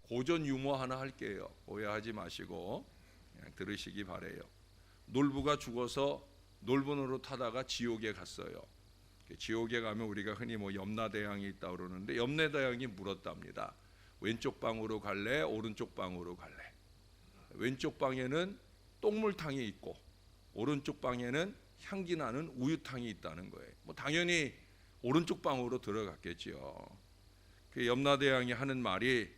고전 유머 하나 할게요. 오해하지 마시고 그냥 들으시기 바래요. 놀부가 죽어서 놀부노로 타다가 지옥에 갔어요. 지옥에 가면 우리가 흔히 뭐 염라대왕이 있다 그러는데 염라대왕이 물었답니다. 왼쪽 방으로 갈래? 오른쪽 방으로 갈래? 왼쪽 방에는 똥물탕이 있고 오른쪽 방에는 향기 나는 우유탕이 있다는 거예요. 뭐 당연히 오른쪽 방으로 들어갔겠지요. 그 염라대왕이 하는 말이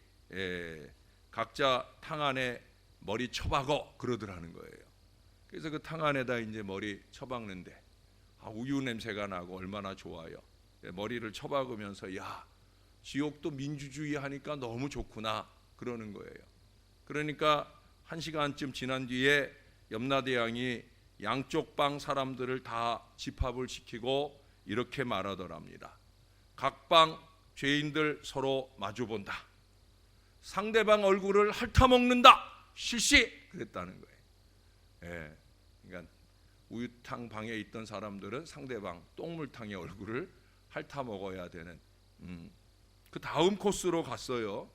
각자 탕 안에 머리 쳐박어 그러더라는 거예요. 그래서 그 탕 안에다 이제 머리 쳐박는데 우유 냄새가 나고 얼마나 좋아요. 머리를 쳐박으면서 야, 지옥도 민주주의 하니까 너무 좋구나 그러는 거예요. 그러니까 1시간쯤 지난 뒤에 염라대왕이 양쪽 방 사람들을 다 집합을 시키고 이렇게 말하더랍니다. 각 방 죄인들 서로 마주본다. 상대방 얼굴을 핥아먹는다. 실시! 그랬다는 거예요. 그러니까 우유탕 방에 있던 사람들은 상대방 똥물탕의 얼굴을 핥아먹어야 되는 그 다음 코스로 갔어요.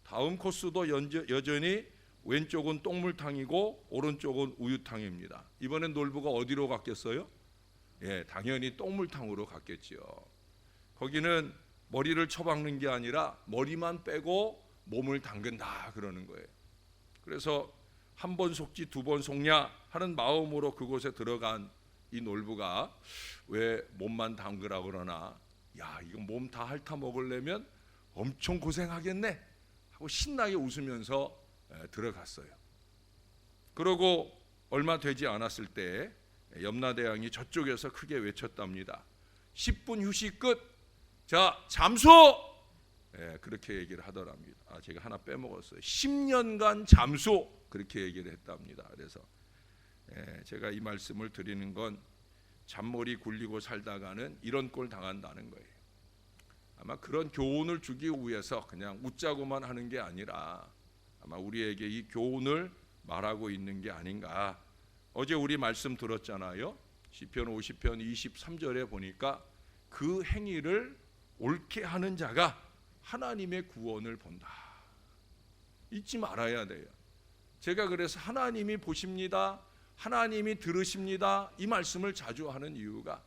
다음 코스도 여전히 왼쪽은 똥물탕이고 오른쪽은 우유탕입니다. 이번엔 놀부가 어디로 갔겠어요? 당연히 똥물탕으로 갔겠죠. 거기는 머리를 쳐박는 게 아니라 머리만 빼고 몸을 담근다 그러는 거예요. 그래서 한 번 속지 두 번 속냐 하는 마음으로 그곳에 들어간 이 놀부가 왜 몸만 담그라 그러나, 야, 이거 몸 다 핥아 먹으려면 엄청 고생하겠네 하고 신나게 웃으면서 들어갔어요. 그러고 얼마 되지 않았을 때 염라대왕이 저쪽에서 크게 외쳤답니다. 10분 휴식 끝. 자, 잠수. 그렇게 얘기를 하더랍니다. 제가 하나 빼먹었어요. 10년간 잠수 그렇게 얘기를 했답니다. 그래서 제가 이 말씀을 드리는 건 잔머리 굴리고 살다가는 이런 꼴 당한다는 거예요. 아마 그런 교훈을 주기 위해서 그냥 웃자고만 하는 게 아니라 아마 우리에게 이 교훈을 말하고 있는 게 아닌가. 어제 우리 말씀 들었잖아요. 시편 50편 23절에 보니까 그 행위를 옳게 하는 자가 하나님의 구원을 본다. 잊지 말아야 돼요. 제가 그래서 하나님이 보십니다, 하나님이 들으십니다 이 말씀을 자주 하는 이유가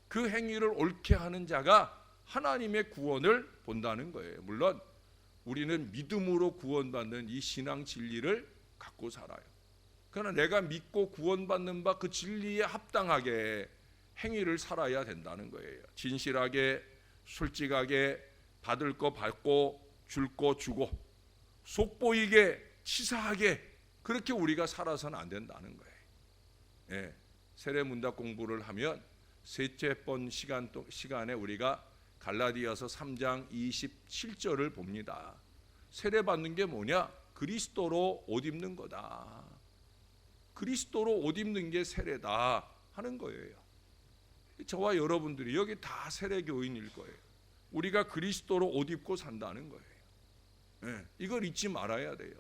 그 행위를 옳게 하는 자가 하나님의 구원을 본다는 거예요. 물론 우리는 믿음으로 구원받는 이 신앙 진리를 갖고 살아요. 그러나 내가 믿고 구원받는 바 그 진리에 합당하게 행위를 살아야 된다는 거예요. 진실하게, 솔직하게, 받을 거 받고 줄 거 주고 속보이게, 치사하게 그렇게 우리가 살아서는 안 된다는 거예요. 세례문답 공부를 하면 셋째 번 시간에 우리가 갈라디아서 3장 27절을 봅니다. 세례받는 게 뭐냐? 그리스도로 옷 입는 거다. 그리스도로 옷 입는 게 세례다 하는 거예요. 저와 여러분들이 여기 다 세례교인일 거예요. 우리가 그리스도로 옷 입고 산다는 거예요. 이걸 잊지 말아야 돼요.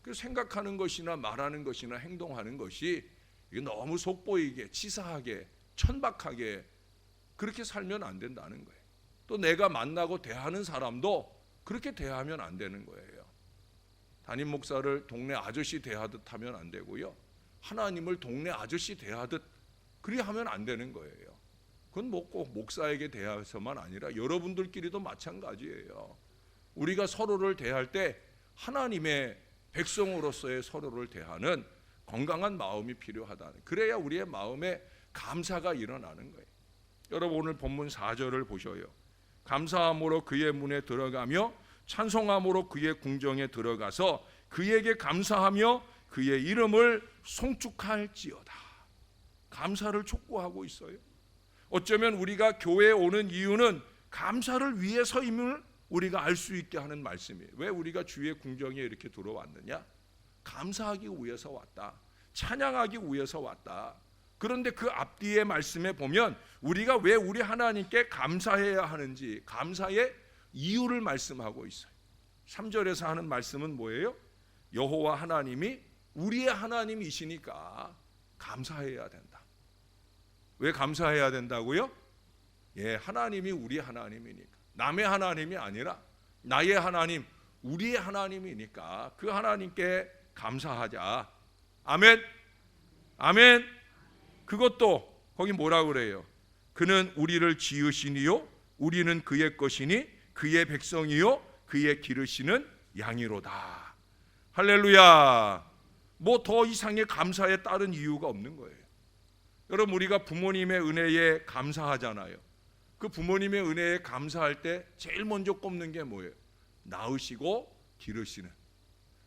그래서 생각하는 것이나 말하는 것이나 행동하는 것이 이게 너무 속보이게, 치사하게, 천박하게 그렇게 살면 안 된다는 거예요. 또 내가 만나고 대하는 사람도 그렇게 대하면 안 되는 거예요. 담임 목사를 동네 아저씨 대하듯 하면 안 되고요. 하나님을 동네 아저씨 대하듯 그리 하면 안 되는 거예요. 그건 뭐 꼭 목사에게 대해서만 아니라 여러분들끼리도 마찬가지예요. 우리가 서로를 대할 때 하나님의 백성으로서의 서로를 대하는 건강한 마음이 필요하다는, 그래야 우리의 마음에 감사가 일어나는 거예요. 여러분 오늘 본문 4절을 보셔요. 감사함으로 그의 문에 들어가며 찬송함으로 그의 궁정에 들어가서 그에게 감사하며 그의 이름을 송축할지어다. 감사를 촉구하고 있어요. 어쩌면 우리가 교회에 오는 이유는 감사를 위해서임을 우리가 알 수 있게 하는 말씀이에요. 왜 우리가 주의 궁정에 이렇게 들어왔느냐? 감사하기 위해서 왔다. 찬양하기 위해서 왔다. 그런데 그 앞뒤의 말씀에 보면 우리가 왜 우리 하나님께 감사해야 하는지, 감사의 이유를 말씀하고 있어요. 3절에서 하는 말씀은 뭐예요? 여호와 하나님이 우리의 하나님이시니까 감사해야 된다. 왜 감사해야 된다고요? 하나님이 우리 하나님이니까. 남의 하나님이 아니라 나의 하나님, 우리의 하나님이니까 그 하나님께 감사하자. 아멘. 아멘. 그것도 거기 뭐라 그래요? 그는 우리를 지으시니요 우리는 그의 것이니 그의 백성이요 그의 기르시는 양이로다. 할렐루야. 뭐 더 이상의 감사에 따른 이유가 없는 거예요. 여러분, 우리가 부모님의 은혜에 감사하잖아요. 그 부모님의 은혜에 감사할 때 제일 먼저 꼽는 게 뭐예요? 낳으시고 기르시는,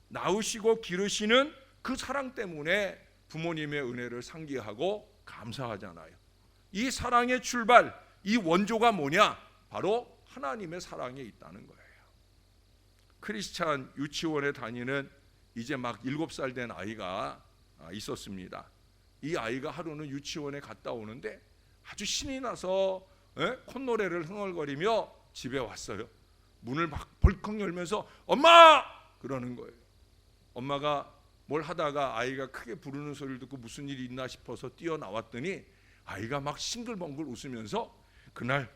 낳으시고 기르시는 그 사랑 때문에 부모님의 은혜를 상기하고 감사하잖아요. 이 사랑의 출발, 이 원조가 뭐냐? 바로 하나님의 사랑에 있다는 거예요. 크리스찬 유치원에 다니는 이제 막 7살 된 아이가 있었습니다. 이 아이가 하루는 유치원에 갔다 오는데 아주 신이 나서 콧노래를 흥얼거리며 집에 왔어요. 문을 막 벌컥 열면서 엄마! 그러는 거예요. 엄마가 뭘 하다가 아이가 크게 부르는 소리를 듣고 무슨 일이 있나 싶어서 뛰어나왔더니 아이가 막 싱글벙글 웃으면서 그날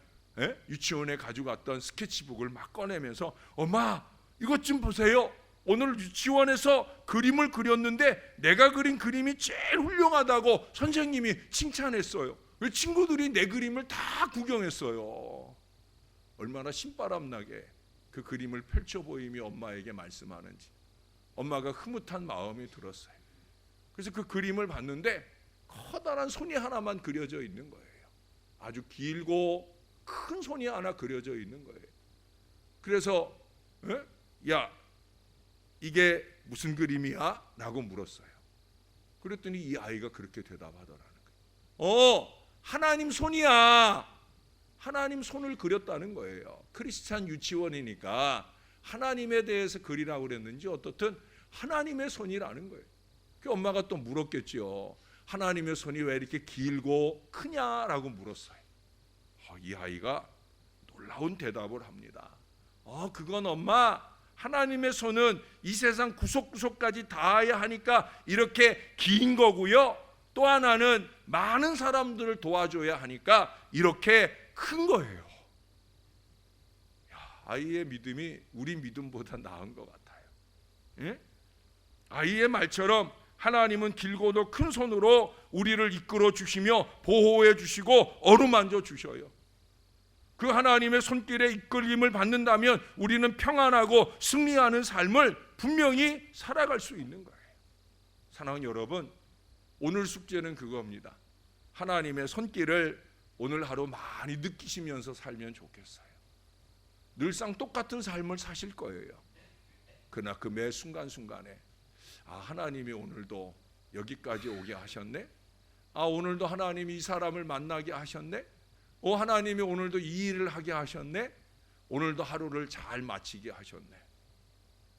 유치원에 가져갔던 스케치북을 막 꺼내면서 엄마 이것 좀 보세요. 오늘 유치원에서 그림을 그렸는데 내가 그린 그림이 제일 훌륭하다고 선생님이 칭찬했어요. 친구들이 내 그림을 다 구경했어요. 얼마나 신바람나게 그 그림을 펼쳐 보이며 엄마에게 말씀하는지 엄마가 흐뭇한 마음이 들었어요. 그래서 그 그림을 봤는데 커다란 손이 하나만 그려져 있는 거예요. 아주 길고 큰 손이 하나 그려져 있는 거예요. 그래서 야 이게 무슨 그림이야? 라고 물었어요. 그랬더니 이 아이가 그렇게 대답하더라는 거예요. 하나님 손이야. 하나님 손을 그렸다는 거예요. 크리스찬 유치원이니까 하나님에 대해서 그리라고 그랬는지 어떻든 하나님의 손이라는 거예요. 그 엄마가 또 물었겠죠. 하나님의 손이 왜 이렇게 길고 크냐라고 물었어요. 이 아이가 놀라운 대답을 합니다. 그건 엄마, 하나님의 손은 이 세상 구석구석까지 닿아야 하니까 이렇게 긴 거고요. 또 하나는 많은 사람들을 도와줘야 하니까 이렇게 큰 거예요. 아이의 믿음이 우리 믿음보다 나은 것 같아요. 예? 아이의 말처럼 하나님은 길고도 큰 손으로 우리를 이끌어 주시며 보호해 주시고 어루만져 주셔요. 그 하나님의 손길에 이끌림을 받는다면 우리는 평안하고 승리하는 삶을 분명히 살아갈 수 있는 거예요. 사랑하는 여러분, 오늘 숙제는 그겁니다. 하나님의 손길을 오늘 하루 많이 느끼시면서 살면 좋겠어요. 늘상 똑같은 삶을 사실 거예요. 그러나 그 매 순간순간에 하나님이 오늘도 여기까지 오게 하셨네. 오늘도 하나님이 이 사람을 만나게 하셨네. 하나님이 오늘도 이 일을 하게 하셨네. 오늘도 하루를 잘 마치게 하셨네.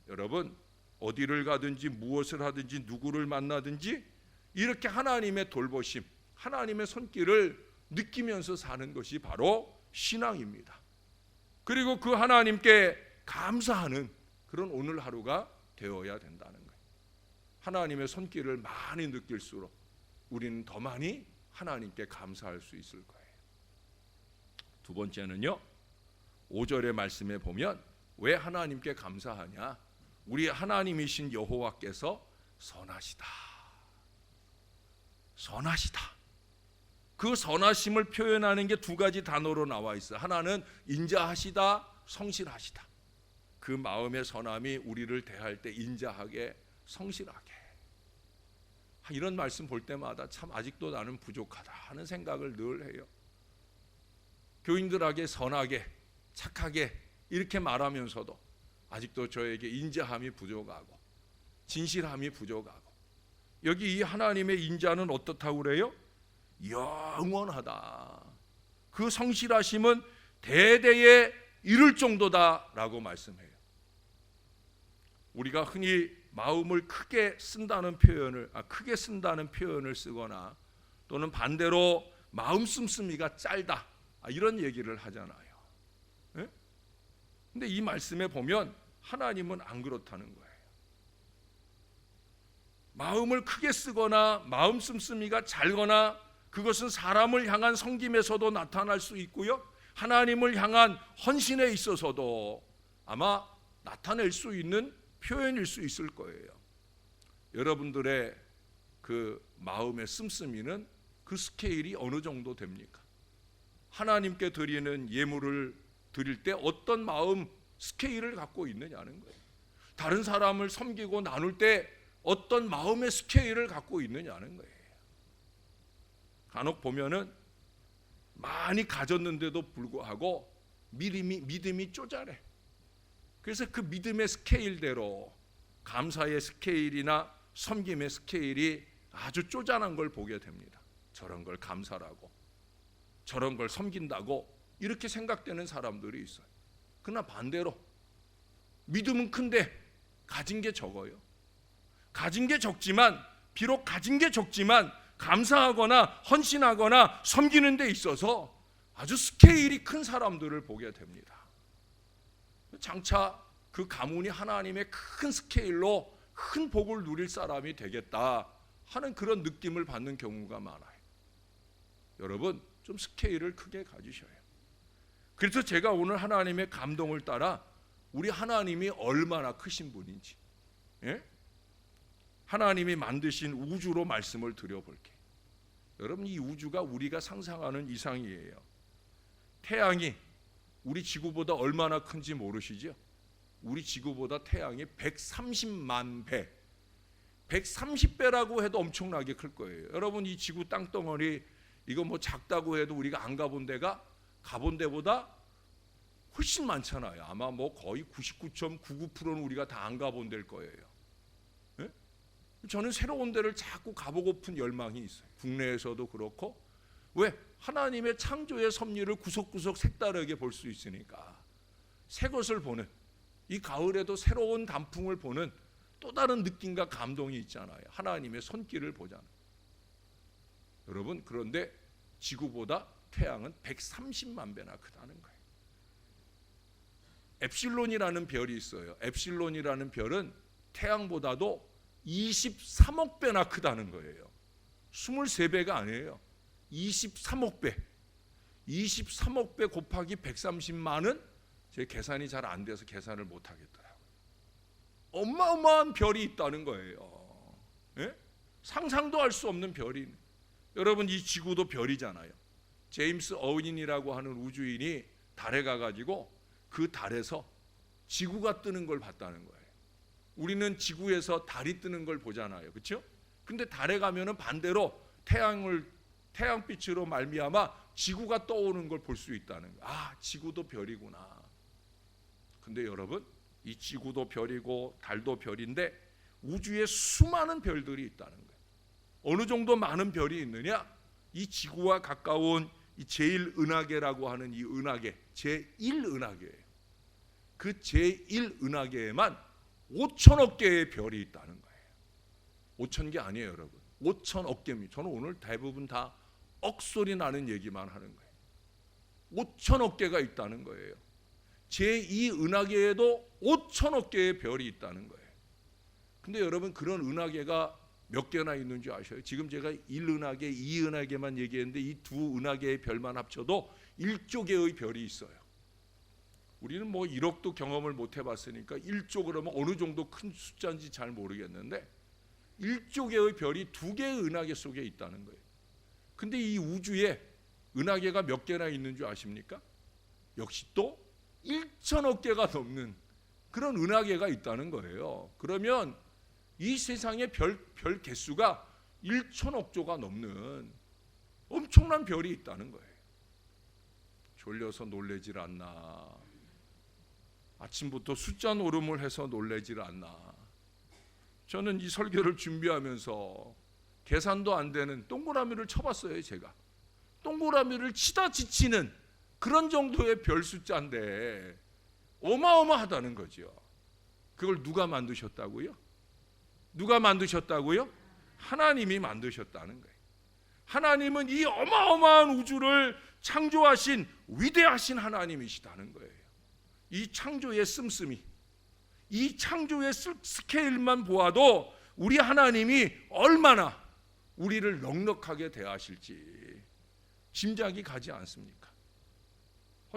여러분, 어디를 가든지 무엇을 하든지 누구를 만나든지 이렇게 하나님의 돌보심, 하나님의 손길을 느끼면서 사는 것이 바로 신앙입니다. 그리고 그 하나님께 감사하는 그런 오늘 하루가 되어야 된다는 거예요. 하나님의 손길을 많이 느낄수록 우리는 더 많이 하나님께 감사할 수 있을 거예요. 두 번째는요, 5절의 말씀에 보면 왜 하나님께 감사하냐? 우리 하나님이신 여호와께서 선하시다. 선하시다. 그 선하심을 표현하는 게 두 가지 단어로 나와 있어요. 하나는 인자하시다, 성실하시다. 그 마음의 선함이 우리를 대할 때 인자하게, 성실하게. 이런 말씀 볼 때마다 참 아직도 나는 부족하다 하는 생각을 늘 해요. 교인들에게 선하게, 착하게 이렇게 말하면서도 아직도 저에게 인자함이 부족하고 진실함이 부족하고, 여기 이 하나님의 인자는 어떻다고 그래요? 영원하다. 그 성실하심은 대대에 이를 정도다라고 말씀해요. 우리가 흔히 마음을 크게 쓴다는 표현을 쓰거나 또는 반대로 마음 씀씀이가 짧다 이런 얘기를 하잖아요. 근데 이 말씀에 보면 하나님은 안 그렇다는 거예요. 마음을 크게 쓰거나 마음 씀씀이가 잘거나 그것은 사람을 향한 섬김에서도 나타날 수 있고요, 하나님을 향한 헌신에 있어서도 아마 나타낼 수 있는 표현일 수 있을 거예요. 여러분들의 그 마음의 씀씀이는 그 스케일이 어느 정도 됩니까? 하나님께 드리는 예물을 드릴 때 어떤 마음 스케일을 갖고 있느냐는 거예요. 다른 사람을 섬기고 나눌 때 어떤 마음의 스케일을 갖고 있느냐는 거예요. 간혹 보면은 많이 가졌는데도 불구하고 믿음이 쪼잘해. 그래서 그 믿음의 스케일대로 감사의 스케일이나 섬김의 스케일이 아주 쪼잔한 걸 보게 됩니다. 저런 걸 감사라고, 저런 걸 섬긴다고 이렇게 생각되는 사람들이 있어요. 그러나 반대로 믿음은 큰데 가진 게 적어요. 가진 게 적지만, 비록 가진 게 적지만 감사하거나 헌신하거나 섬기는 데 있어서 아주 스케일이 큰 사람들을 보게 됩니다. 장차 그 가문이 하나님의 큰 스케일로 큰 복을 누릴 사람이 되겠다 하는 그런 느낌을 받는 경우가 많아요. 여러분, 좀 스케일을 크게 가지셔요. 그래서 제가 오늘 하나님의 감동을 따라 우리 하나님이 얼마나 크신 분인지, 하나님이 만드신 우주로 말씀을 드려볼게요. 여러분, 이 우주가 우리가 상상하는 이상이에요. 태양이 우리 지구보다 얼마나 큰지 모르시죠? 우리 지구보다 태양이 130만 배, 130배라고 해도 엄청나게 클 거예요. 여러분, 이 지구 땅덩어리 이거 뭐 작다고 해도 우리가 안 가본 데가 가본 데보다 훨씬 많잖아요. 아마 뭐 거의 99.99%는 우리가 다 안 가본 데일 거예요. 네? 저는 새로운 데를 자꾸 가보고픈 열망이 있어요. 국내에서도 그렇고. 왜? 하나님의 창조의 섭리를 구석구석 색다르게 볼 수 있으니까. 새 것을 보는, 이 가을에도 새로운 단풍을 보는 또 다른 느낌과 감동이 있잖아요. 하나님의 손길을 보잖아요. 여러분, 그런데 지구보다 태양은 130만 배나 크다는 거예요. 엡실론이라는 별이 있어요. 엡실론이라는 별은 태양보다도 23억 배나 크다는 거예요. 23배가 아니에요. 23억 배. 23억 배 곱하기 130만은 제 계산이 잘 안 돼서 계산을 못 하겠더라고요. 어마어마한 별이 있다는 거예요. 예? 상상도 할 수 없는 별이. 여러분, 이 지구도 별이잖아요. 제임스 어윈이라고 하는 우주인이 달에 가가지고 그 달에서 지구가 뜨는 걸 봤다는 거예요. 우리는 지구에서 달이 뜨는 걸 보잖아요, 그렇죠? 근데 달에 가면은 반대로 태양빛으로 말미암아 지구가 떠오르는 걸 볼 수 있다는 거예요. 아, 지구도 별이구나. 근데 여러분, 이 지구도 별이고 달도 별인데 우주에 수많은 별들이 있다는 거예요. 어느 정도 많은 별이 있느냐? 이 지구와 가까운 이 제1은하계라고 하는 이 은하계, 제1은하계예요. 그 제1은하계에만 5천억 개의 별이 있다는 거예요. 5천 개 아니에요, 여러분. 5천억 개입니다. 저는 오늘 대부분 다 억소리 나는 얘기만 하는 거예요. 5천억 개가 있다는 거예요. 제2은하계에도 5천억 개의 별이 있다는 거예요. 근데 여러분, 그런 은하계가 몇 개나 있는 줄 아셔요? 지금 제가 1은하계, 2은하계만 얘기했는데 이 두 은하계의 별만 합쳐도 1조 개의 별이 있어요. 우리는 뭐 1억도 경험을 못 해봤으니까 1조 그러면 어느 정도 큰 숫자인지 잘 모르겠는데 1조 개의 별이 2개의 은하계 속에 있다는 거예요. 근데 이 우주에 은하계가 몇 개나 있는 줄 아십니까? 역시 또 1천억 개가 넘는 그런 은하계가 있다는 거예요. 그러면 이 세상의 별 개수가 1천억 조가 넘는 엄청난 별이 있다는 거예요. 졸려서 놀래질 않나? 아침부터 숫자 노름을 해서 놀래질 않나? 저는 이 설교를 준비하면서 계산도 안 되는 동그라미를 쳐봤어요. 제가 동그라미를 치다 지치는 그런 정도의 별 숫자인데 어마어마하다는 거죠. 그걸 누가 만드셨다고요? 누가 만드셨다고요? 하나님이 만드셨다는 거예요. 하나님은 이 어마어마한 우주를 창조하신 위대하신 하나님이시다는 거예요. 이 창조의 씀씀이, 이 창조의 스케일만 보아도 우리 하나님이 얼마나 우리를 넉넉하게 대하실지 짐작이 가지 않습니까?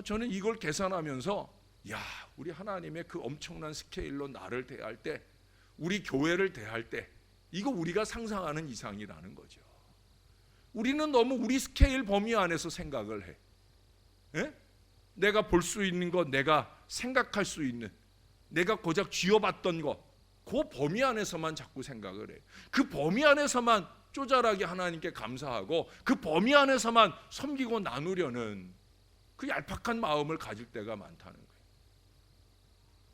저는 이걸 계산하면서 야, 우리 하나님의 그 엄청난 스케일로 나를 대할 때, 우리 교회를 대할 때, 이거 우리가 상상하는 이상이라는 거죠. 우리는 너무 우리 스케일 범위 안에서 생각을 해. 예? 내가 볼 수 있는 것, 내가 생각할 수 있는, 내가 고작 쥐어봤던 것, 그 범위 안에서만 자꾸 생각을 해. 그 범위 안에서만 쪼잘하게 하나님께 감사하고 그 범위 안에서만 섬기고 나누려는 그 얄팍한 마음을 가질 때가 많다는 거예요.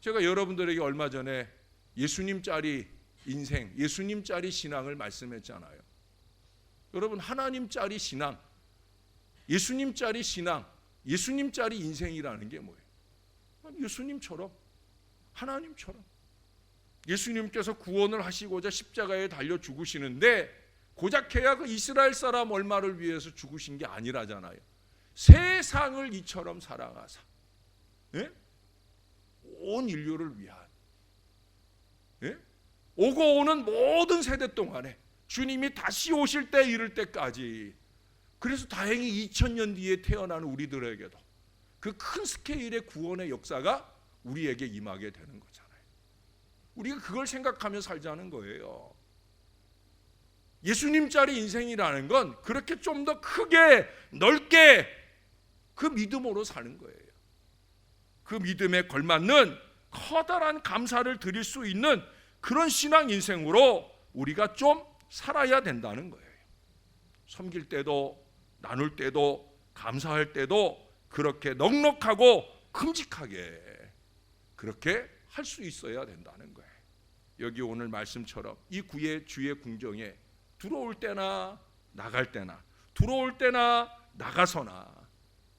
제가 여러분들에게 얼마 전에 예수님짜리 인생, 예수님짜리 신앙을 말씀했잖아요. 여러분, 하나님짜리 신앙, 예수님짜리 신앙, 예수님짜리 인생이라는 게 뭐예요? 예수님처럼, 하나님처럼 예수님께서 구원을 하시고자 십자가에 달려 죽으시는데 고작해야 그 이스라엘 사람 얼마를 위해서 죽으신 게 아니라잖아요. 세상을 이처럼 사랑하사, 예? 온 인류를 위한, 예? 오고 오는 모든 세대 동안에 주님이 다시 오실 때 이를 때까지, 그래서 다행히 2000년 뒤에 태어나는 우리들에게도 그 큰 스케일의 구원의 역사가 우리에게 임하게 되는 거잖아요. 우리가 그걸 생각하며 살자는 거예요. 예수님짜리 인생이라는 건 그렇게 좀 더 크게 넓게 그 믿음으로 사는 거예요. 그 믿음에 걸맞는 커다란 감사를 드릴 수 있는 그런 신앙 인생으로 우리가 좀 살아야 된다는 거예요. 섬길 때도, 나눌 때도, 감사할 때도 그렇게 넉넉하고 큼직하게 그렇게 할 수 있어야 된다는 거예요. 여기 오늘 말씀처럼 이 주의 궁정에 들어올 때나 나갈 때나, 들어올 때나 나가서나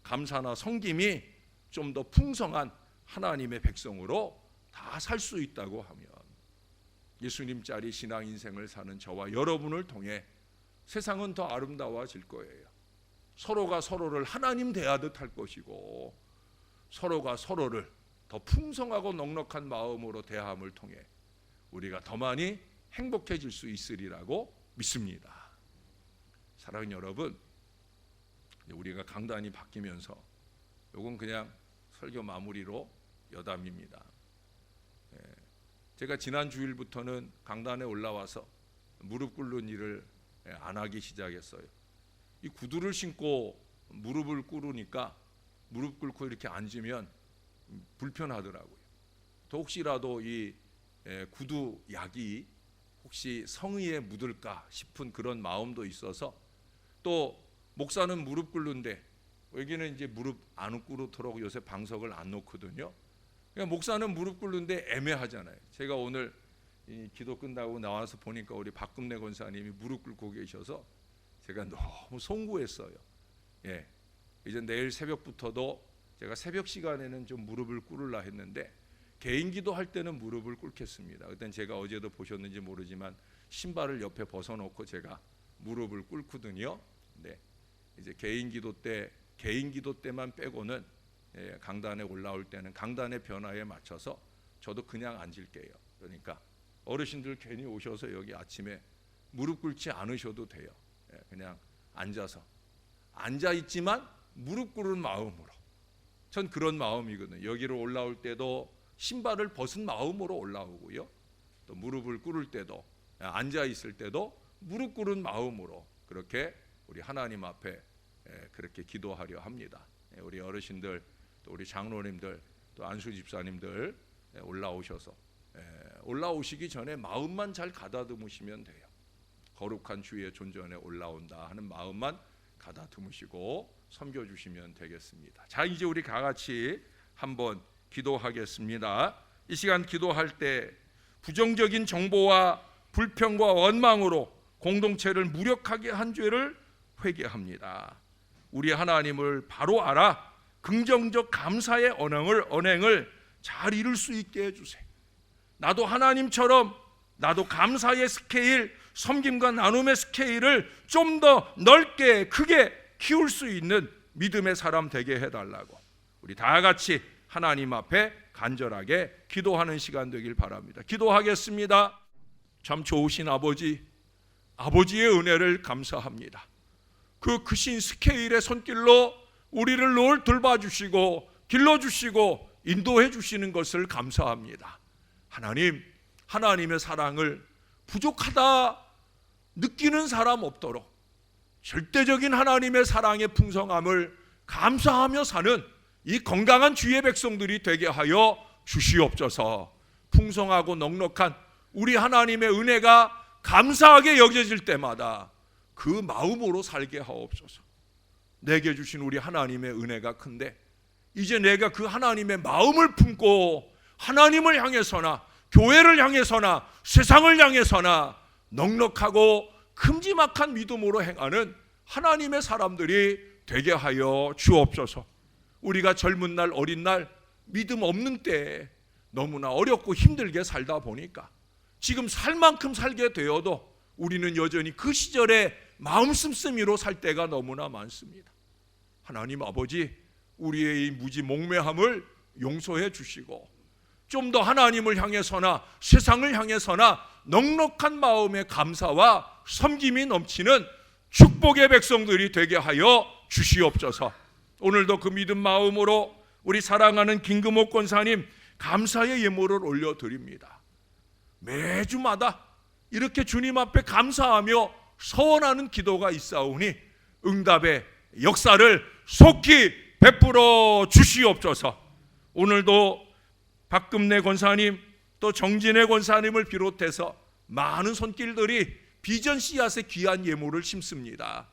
감사나 섬김이 좀 더 풍성한 하나님의 백성으로 다 살 수 있다고 하면, 예수님짜리 신앙 인생을 사는 저와 여러분을 통해 세상은 더 아름다워질 거예요. 서로가 서로를 하나님 대하듯 할 것이고, 서로가 서로를 더 풍성하고 넉넉한 마음으로 대함을 통해 우리가 더 많이 행복해질 수 있으리라고 믿습니다. 사랑하는 여러분, 우리가 강단이 바뀌면서 이건 그냥 설교 마무리로 여담입니다. 제가 지난 주일부터는 강단에 올라와서 무릎 꿇는 일을 안 하기 시작했어요. 이 구두를 신고 무릎을 꿇으니까 무릎 꿇고 이렇게 앉으면 불편하더라고요. 또 혹시라도 이 구두 약이 혹시 성의에 묻을까 싶은 그런 마음도 있어서, 또 목사는 무릎 꿇는데 여기는 이제 무릎 안 꿇도록 요새 방석을 안 놓거든요. 그러니까 목사는 무릎 꿇는데 애매하잖아요. 제가 오늘 이 기도 끝나고 나와서 보니까 우리 박금래 권사님이 무릎 꿇고 계셔서 제가 너무 송구했어요. 예, 이제 내일 새벽부터도 제가 새벽 시간에는 좀 무릎을 꿇으려 했는데 개인 기도할 때는 무릎을 꿇겠습니다. 그땐 제가 어제도 보셨는지 모르지만 신발을 옆에 벗어놓고 제가 무릎을 꿇거든요. 네, 이제 개인 기도 때만 빼고는 강단에 올라올 때는 강단의 변화에 맞춰서 저도 그냥 앉을게요. 그러니까 어르신들 괜히 오셔서 여기 아침에 무릎 꿇지 않으셔도 돼요. 그냥 앉아서, 앉아 있지만 무릎 꿇은 마음으로, 전 그런 마음이거든요. 여기로 올라올 때도 신발을 벗은 마음으로 올라오고요, 또 무릎을 꿇을 때도, 앉아 있을 때도 무릎 꿇은 마음으로 그렇게 우리 하나님 앞에 그렇게 기도하려 합니다. 우리 어르신들, 또 우리 장로님들, 또 안수 집사님들 올라오셔서 올라오시기 전에 마음만 잘 가다듬으시면 돼요. 거룩한 주의 존전에 올라온다 하는 마음만 가다듬으시고 섬겨주시면 되겠습니다. 자, 이제 우리 다 같이 한번 기도하겠습니다. 이 시간 기도할 때 부정적인 정보와 불평과 원망으로 공동체를 무력하게 한 죄를 회개합니다. 우리 하나님을 바로 알아 긍정적 감사의 언행을 잘 이룰 수 있게 해주세요. 나도 하나님처럼, 나도 감사의 스케일, 섬김과 나눔의 스케일을 좀 더 넓게 크게 키울 수 있는 믿음의 사람 되게 해달라고 우리 다 같이 하나님 앞에 간절하게 기도하는 시간 되길 바랍니다. 기도하겠습니다. 참 좋으신 아버지, 아버지의 은혜를 감사합니다. 그 크신 스케일의 손길로 우리를 늘 돌봐주시고 길러주시고 인도해 주시는 것을 감사합니다. 하나님, 하나님의 사랑을 부족하다 느끼는 사람 없도록 절대적인 하나님의 사랑의 풍성함을 감사하며 사는 이 건강한 주의 백성들이 되게 하여 주시옵소서. 풍성하고 넉넉한 우리 하나님의 은혜가 감사하게 여겨질 때마다 그 마음으로 살게 하옵소서. 내게 주신 우리 하나님의 은혜가 큰데 이제 내가 그 하나님의 마음을 품고 하나님을 향해서나 교회를 향해서나 세상을 향해서나 넉넉하고 큼지막한 믿음으로 행하는 하나님의 사람들이 되게 하여 주옵소서. 우리가 젊은 날 어린 날 믿음 없는 때에 너무나 어렵고 힘들게 살다 보니까 지금 살 만큼 살게 되어도 우리는 여전히 그 시절에 마음 씀씀이로 살 때가 너무나 많습니다. 하나님 아버지, 우리의 이 무지 몽매함을 용서해 주시고 좀 더 하나님을 향해서나 세상을 향해서나 넉넉한 마음의 감사와 섬김이 넘치는 축복의 백성들이 되게 하여 주시옵소서. 오늘도 그 믿음 마음으로 우리 사랑하는 김금옥 권사님 감사의 예물을 올려드립니다. 매주마다 이렇게 주님 앞에 감사하며 서원하는 기도가 있사오니 응답의 역사를 속히 베풀어 주시옵소서. 오늘도 박금래 권사님 또 정진애 권사님을 비롯해서 많은 손길들이 비전 씨앗의 귀한 예물을 심습니다.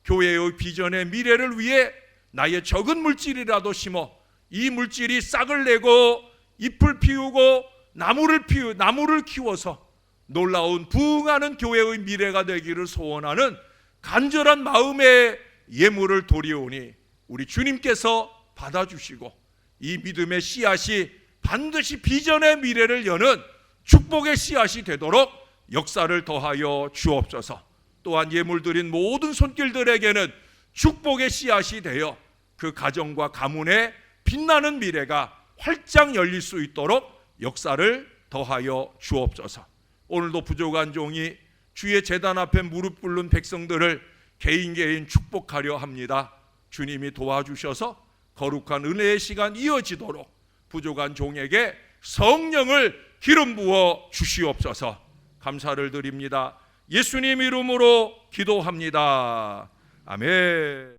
교회의 비전의 미래를 위해 나의 적은 물질이라도 심어 이 물질이 싹을 내고 잎을 피우고 나무를 키워서 놀라운 부흥하는 교회의 미래가 되기를 소원하는 간절한 마음의 예물을 드리오니 우리 주님께서 받아주시고 이 믿음의 씨앗이 반드시 비전의 미래를 여는 축복의 씨앗이 되도록 역사를 더하여 주옵소서. 또한 예물 드린 모든 손길들에게는 축복의 씨앗이 되어 그 가정과 가문의 빛나는 미래가 활짝 열릴 수 있도록 역사를 더하여 주옵소서. 오늘도 부족한 종이 주의 제단 앞에 무릎 꿇는 백성들을 개인 축복하려 합니다. 주님이 도와주셔서 거룩한 은혜의 시간 이어지도록 부족한 종에게 성령을 기름 부어 주시옵소서. 감사를 드립니다. 예수님 이름으로 기도합니다. 아멘.